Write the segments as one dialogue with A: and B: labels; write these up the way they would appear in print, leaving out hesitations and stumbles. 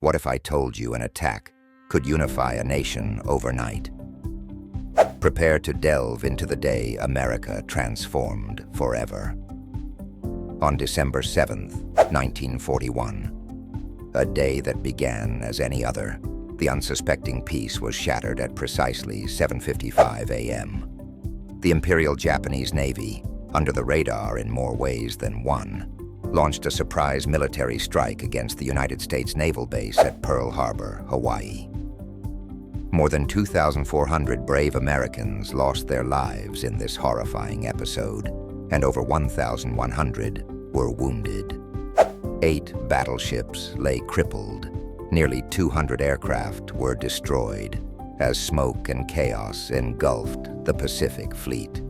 A: What if I told you an attack could unify a nation overnight? Prepare to delve into the day America transformed forever. On December 7th, 1941, a day that began as any other, the unsuspecting peace was shattered at precisely 7:55 a.m. The Imperial Japanese Navy, under the radar in more ways than one, launched a surprise military strike against the United States naval base at Pearl Harbor, Hawaii. More than 2,400 brave Americans lost their lives in this horrifying episode, and over 1,100 were wounded. 8 battleships lay crippled. Nearly 200 aircraft were destroyed as smoke and chaos engulfed the Pacific Fleet.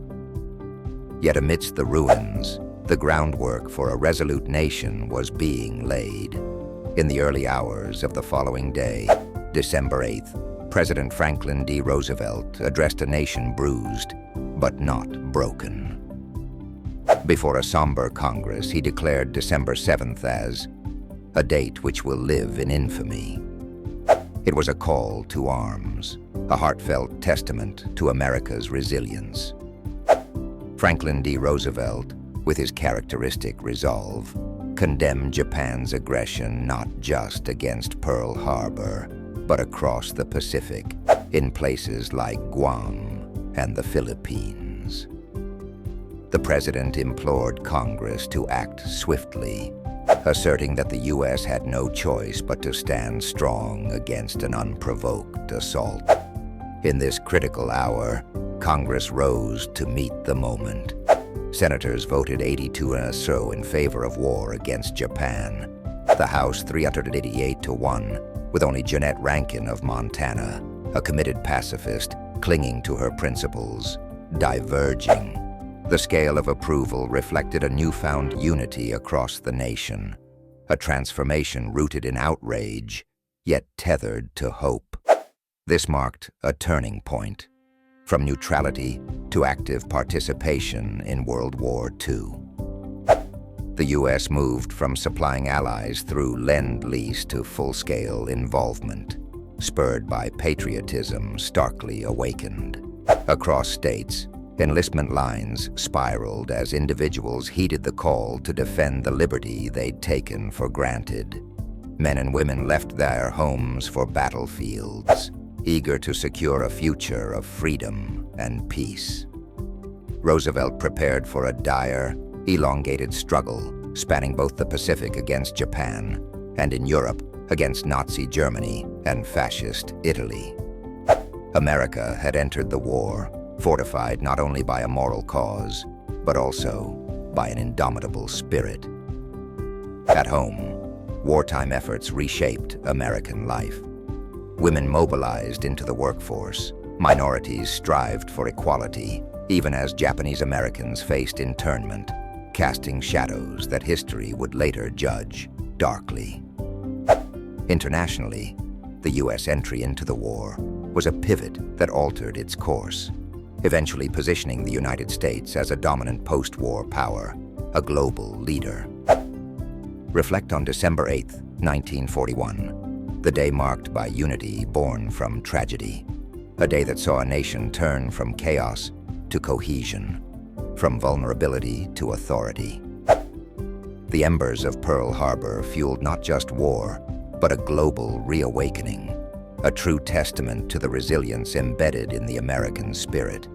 A: Yet amidst the ruins, the groundwork for a resolute nation was being laid. In the early hours of the following day, December 8th, President Franklin D. Roosevelt addressed a nation bruised, but not broken. Before a somber Congress, he declared December 7th as a date which will live in infamy. It was a call to arms, a heartfelt testament to America's resilience. Franklin D. Roosevelt, with his characteristic resolve, condemned Japan's aggression not just against Pearl Harbor, but across the Pacific, in places like Guam and the Philippines. The president implored Congress to act swiftly, asserting that the U.S. had no choice but to stand strong against an unprovoked assault. In this critical hour, Congress rose to meet the moment. Senators voted 82-0 in favor of war against Japan. The House 388-1, with only Jeannette Rankin of Montana, a committed pacifist, clinging to her principles, diverging. The scale of approval reflected a newfound unity across the nation, a transformation rooted in outrage, yet tethered to hope. This marked a turning point, from neutrality to active participation in World War II. The U.S. moved from supplying allies through Lend-Lease to full-scale involvement, spurred by patriotism starkly awakened. Across states, enlistment lines spiraled as individuals heeded the call to defend the liberty they'd taken for granted. Men and women left their homes for battlefields, eager to secure a future of freedom and peace. Roosevelt prepared for a dire, elongated struggle spanning both the Pacific against Japan and in Europe against Nazi Germany and fascist Italy. America had entered the war, fortified not only by a moral cause, but also by an indomitable spirit. At home, wartime efforts reshaped American life. Women mobilized into the workforce. Minorities strived for equality, even as Japanese Americans faced internment, casting shadows that history would later judge darkly. Internationally, the U.S. entry into the war was a pivot that altered its course, eventually positioning the United States as a dominant post-war power, a global leader. Reflect on December 8th, 1941, the day marked by unity born from tragedy, a day that saw a nation turn from chaos to cohesion, from vulnerability to authority. The embers of Pearl Harbor fueled not just war, but a global reawakening, a true testament to the resilience embedded in the American spirit.